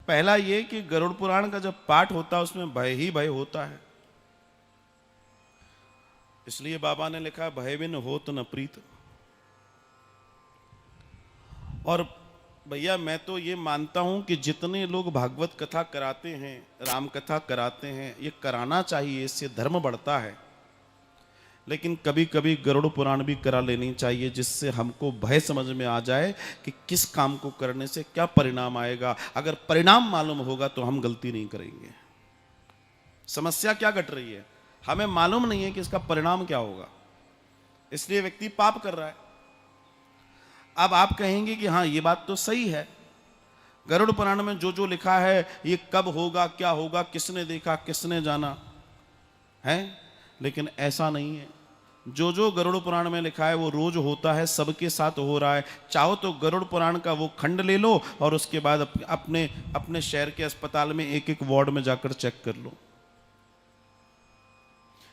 पहला ये कि गरुड़ पुराण का जब पाठ होता है उसमें भय ही भय होता है, इसलिए बाबा ने लिखा भय बिन होत न प्रीत। और भैया मैं तो ये मानता हूं कि जितने लोग भागवत कथा कराते हैं, राम कथा कराते हैं, ये कराना चाहिए, इससे धर्म बढ़ता है। लेकिन कभी कभी गरुड़ पुराण भी करा लेनी चाहिए, जिससे हमको भय समझ में आ जाए कि किस काम को करने से क्या परिणाम आएगा। अगर परिणाम मालूम होगा तो हम गलती नहीं करेंगे। समस्या क्या घट रही है, हमें मालूम नहीं है कि इसका परिणाम क्या होगा, इसलिए व्यक्ति पाप कर रहा है। अब आप कहेंगे कि हाँ ये बात तो सही है, गरुड़ पुराण में जो जो लिखा है ये कब होगा, क्या होगा, किसने देखा, किसने जाना है। लेकिन ऐसा नहीं है, जो जो गरुड़ पुराण में लिखा है वो रोज होता है, सबके साथ हो रहा है। चाहो तो गरुड़ पुराण का वो खंड ले लो और उसके बाद अपने अपने शहर के अस्पताल में एक एक वार्ड में जाकर चेक कर लो।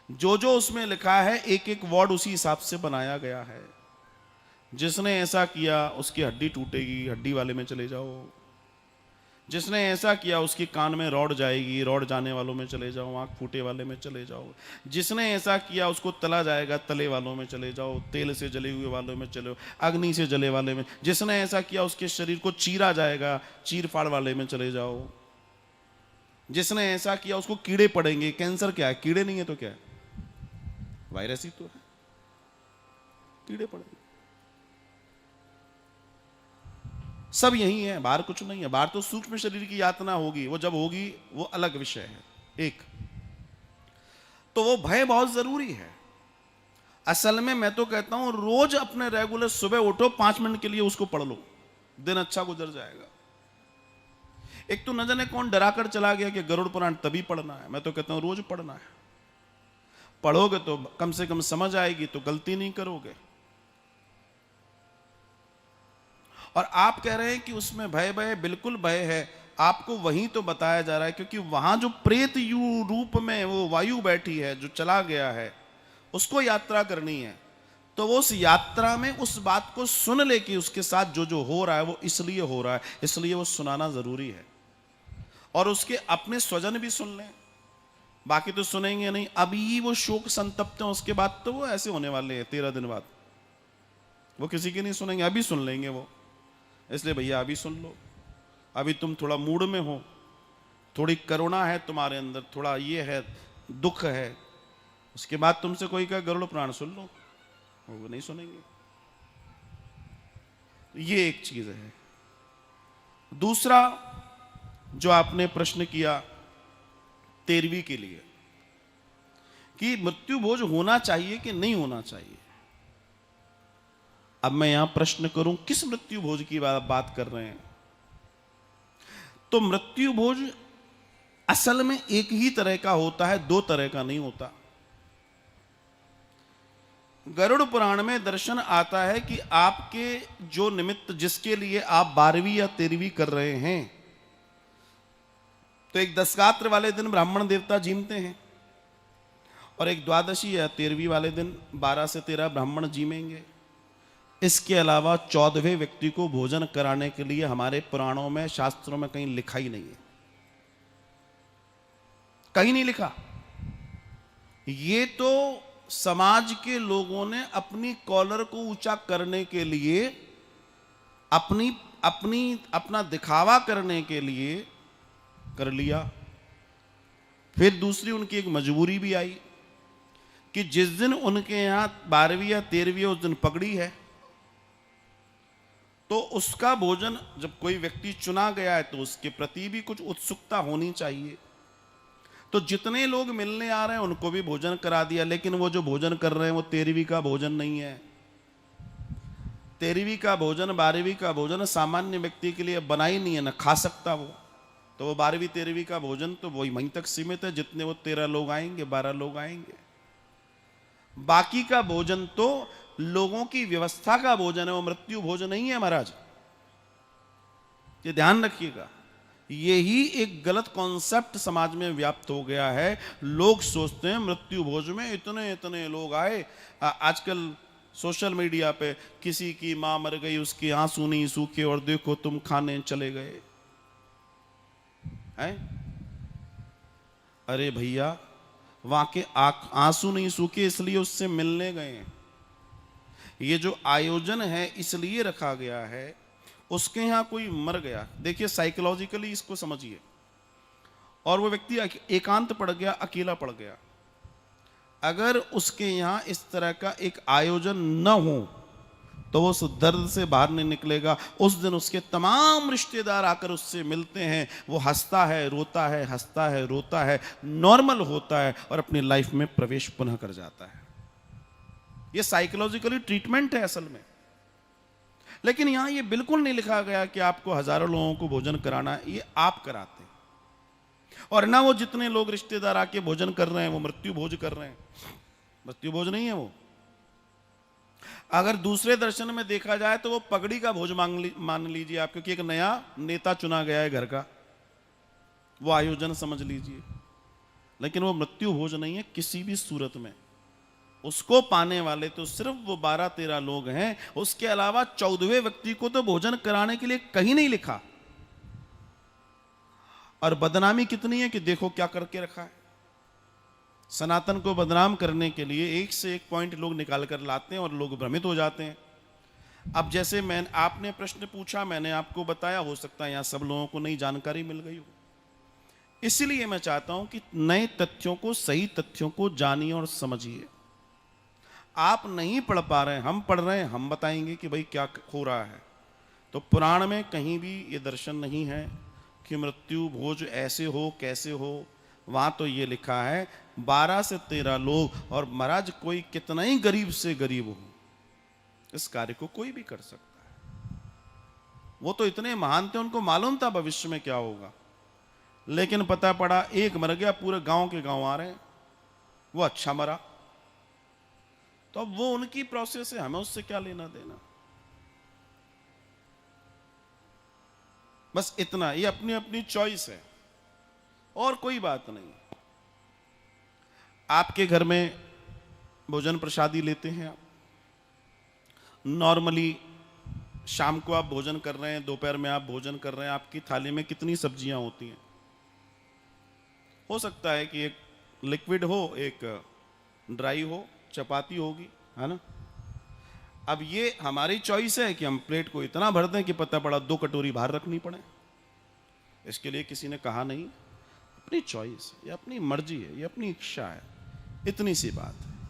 जो जो उसमें लिखा है एक एक वार्ड उसी हिसाब से बनाया गया है। जिसने ऐसा किया उसकी हड्डी टूटेगी, हड्डी वाले में चले जाओ। जिसने ऐसा किया उसके कान में रॉड जाएगी, रॉड जाने वालों में चले जाओ। आंख फूटे वाले में चले जाओ। जिसने ऐसा किया उसको तला जाएगा, तले वालों में चले जाओ। तेल से जले हुए वालों में चले जाओ, अग्नि से जले वाले में। जिसने ऐसा किया उसके शरीर को चीरा जाएगा, चीर फाड़ वाले में चले जाओ। जिसने ऐसा किया उसको कीड़े पड़ेंगे। कैंसर क्या है, कीड़े नहीं है तो क्या है, वायरस ही तो है, कीड़े पड़ेंगे। सब यही है, बाहर कुछ नहीं है। बाहर तो सूक्ष्म शरीर की यातना होगी, वो जब होगी वो अलग विषय है। एक तो वो भय बहुत जरूरी है। असल में मैं तो कहता हूं रोज अपने रेगुलर सुबह उठो, 5 मिनट के लिए उसको पढ़ लो, दिन अच्छा गुजर जाएगा। एक तो न जाने कौन डरा कर चला गया कि गरुड़ पुराण तभी पढ़ना है। मैं तो कहता हूं रोज पढ़ना है। पढ़ोगे तो कम से कम समझ आएगी, तो गलती नहीं करोगे। और आप कह रहे हैं कि उसमें भय भय, बिल्कुल भय है। आपको वहीं तो बताया जा रहा है, क्योंकि वहां जो प्रेत यू रूप में वो वायु बैठी है, जो चला गया है, उसको यात्रा करनी है। तो वो उस यात्रा में उस बात को सुन ले कि उसके साथ जो जो हो रहा है वो इसलिए हो रहा है, इसलिए वो सुनाना जरूरी है। और उसके अपने स्वजन भी सुन लें, बाकी तो सुनेंगे नहीं। अभी वो शोक संतप्त हैं, उसके बाद तो वो ऐसे होने वाले हैं 13 दिन बाद, वो किसी की नहीं सुनेंगे, अभी सुन लेंगे वो। इसलिए भैया अभी सुन लो। अभी तुम थोड़ा मूड में हो, थोड़ी करुणा है तुम्हारे अंदर, थोड़ा ये है, दुख है। उसके बाद तुमसे कोई कहे गरुड़ पुराण सुन लो, वो नहीं सुनेंगे। ये एक चीज है। दूसरा जो आपने प्रश्न किया 13वीं के लिए कि मृत्यु भोज होना चाहिए कि नहीं होना चाहिए। अब मैं यहां प्रश्न करूं किस मृत्यु भोज की बात कर रहे हैं। तो मृत्यु भोज असल में एक ही तरह का होता है, 2 तरह का नहीं होता। गरुड़ पुराण में दर्शन आता है कि आपके जो निमित्त जिसके लिए आप 12वीं या 13वीं कर रहे हैं, तो एक दशगात्र वाले दिन ब्राह्मण देवता जीमते हैं, और एक द्वादशी या 13वीं वाले दिन 12 से 13 ब्राह्मण जीमेंगे। इसके अलावा 14वें व्यक्ति को भोजन कराने के लिए हमारे पुराणों में, शास्त्रों में कहीं लिखा ही नहीं है, कहीं नहीं लिखा। ये तो समाज के लोगों ने अपनी कॉलर को ऊंचा करने के लिए, अपना दिखावा करने के लिए कर लिया। फिर दूसरी उनकी एक मजबूरी भी आई कि जिस दिन उनके यहां 12वीं या 13वीं उस दिन पगड़ी है, तो उसका भोजन जब कोई व्यक्ति चुना गया है तो उसके प्रति भी कुछ उत्सुकता होनी चाहिए। तो जितने लोग मिलने आ रहे हैं उनको भी भोजन करा दिया, लेकिन वो जो भोजन कर रहे हैं वो 13वीं का भोजन नहीं है। 13वीं का भोजन, 12वीं का भोजन सामान्य व्यक्ति के लिए बना ही नहीं है, ना खा सकता वो। तो वो 12वीं 13वीं का भोजन तो वही वहीं तक सीमित है, जितने वो 13 लोग आएंगे, 12 लोग आएंगे। बाकी का भोजन तो लोगों की व्यवस्था का भोजन है, वो मृत्यु भोजन नहीं है महाराज, ये ध्यान रखिएगा। यही एक गलत कॉन्सेप्ट समाज में व्याप्त हो गया है। लोग सोचते हैं मृत्यु भोज में इतने इतने लोग आए। आजकल सोशल मीडिया पे किसी की मां मर गई, उसके आंसू नहीं सूखे और देखो तुम खाने चले गए। है? अरे भैया, वहां के आंसू नहीं सूखे इसलिए उससे मिलने गए हैं। ये जो आयोजन है इसलिए रखा गया है, उसके यहां कोई मर गया। देखिए साइकोलॉजिकली इसको समझिए। और वो व्यक्ति एकांत पड़ गया, अकेला पड़ गया। अगर उसके यहां इस तरह का एक आयोजन न हो तो वो उस दर्द से बाहर नहीं निकलेगा। उस दिन उसके तमाम रिश्तेदार आकर उससे मिलते हैं, वो हंसता है, रोता है, हंसता है, रोता है, नॉर्मल होता है और अपनी लाइफ में प्रवेश पुनः कर जाता है। ये साइकोलॉजिकली ट्रीटमेंट है असल में। लेकिन यहां ये बिल्कुल नहीं लिखा गया कि आपको हजारों लोगों को भोजन कराना है, ये आप कराते हैं। और ना वो जितने लोग रिश्तेदार आके भोजन कर रहे हैं वो मृत्यु भोज कर रहे हैं। मृत्यु भोज नहीं है वो। अगर दूसरे दर्शन में देखा जाए तो वो पगड़ी का भोज मान लीजिए आप, क्योंकि एक नया नेता चुना गया है घर का, वो आयोजन समझ लीजिए। लेकिन वो मृत्यु भोज नहीं है किसी भी सूरत में। उसको पाने वाले तो सिर्फ वो 12-13 लोग हैं। उसके अलावा 14वें व्यक्ति को तो भोजन कराने के लिए कहीं नहीं लिखा। और बदनामी कितनी है कि देखो क्या करके रखा है। सनातन को बदनाम करने के लिए एक से एक पॉइंट लोग निकाल कर लाते हैं और लोग भ्रमित हो जाते हैं। अब जैसे आपने प्रश्न पूछा, मैंने आपको बताया, हो सकता है यहां सब लोगों को नई जानकारी मिल गई हो। इसलिए मैं चाहता हूं कि नए तथ्यों को, सही तथ्यों को जानिए और समझिए। आप नहीं पढ़ पा रहे हैं, हम पढ़ रहे हैं, हम बताएंगे कि भाई क्या हो रहा है। तो पुराण में कहीं भी ये दर्शन नहीं है कि मृत्यु भोज ऐसे हो कैसे हो। वहां तो ये लिखा है 12 से 13 लोग, और महाराज कोई कितना ही गरीब से गरीब हो, इस कार्य को कोई भी कर सकता है। वो तो इतने महान थे, उनको मालूम था भविष्य में क्या होगा। लेकिन पता पड़ा एक मर गया, पूरे गांव के गांव आ रहे हैं, वो अच्छा मरा। तो अब वो उनकी प्रोसेस है, हमें उससे क्या लेना देना। बस इतना, ये अपनी अपनी चॉइस है और कोई बात नहीं। आपके घर में भोजन प्रसादी लेते हैं आप, नॉर्मली शाम को आप भोजन कर रहे हैं, दोपहर में आप भोजन कर रहे हैं, आपकी थाली में कितनी सब्जियां होती हैं? हो सकता है कि एक लिक्विड हो, एक ड्राई हो, चपाती होगी, है ना। अब ये हमारी चॉइस है कि हम प्लेट को इतना भर दें कि पता पड़ा 2 कटोरी बाहर रखनी पड़े। इसके लिए किसी ने कहा नहीं, अपनी चॉइस, ये अपनी मर्जी है, ये अपनी इच्छा है, इतनी सी बात है।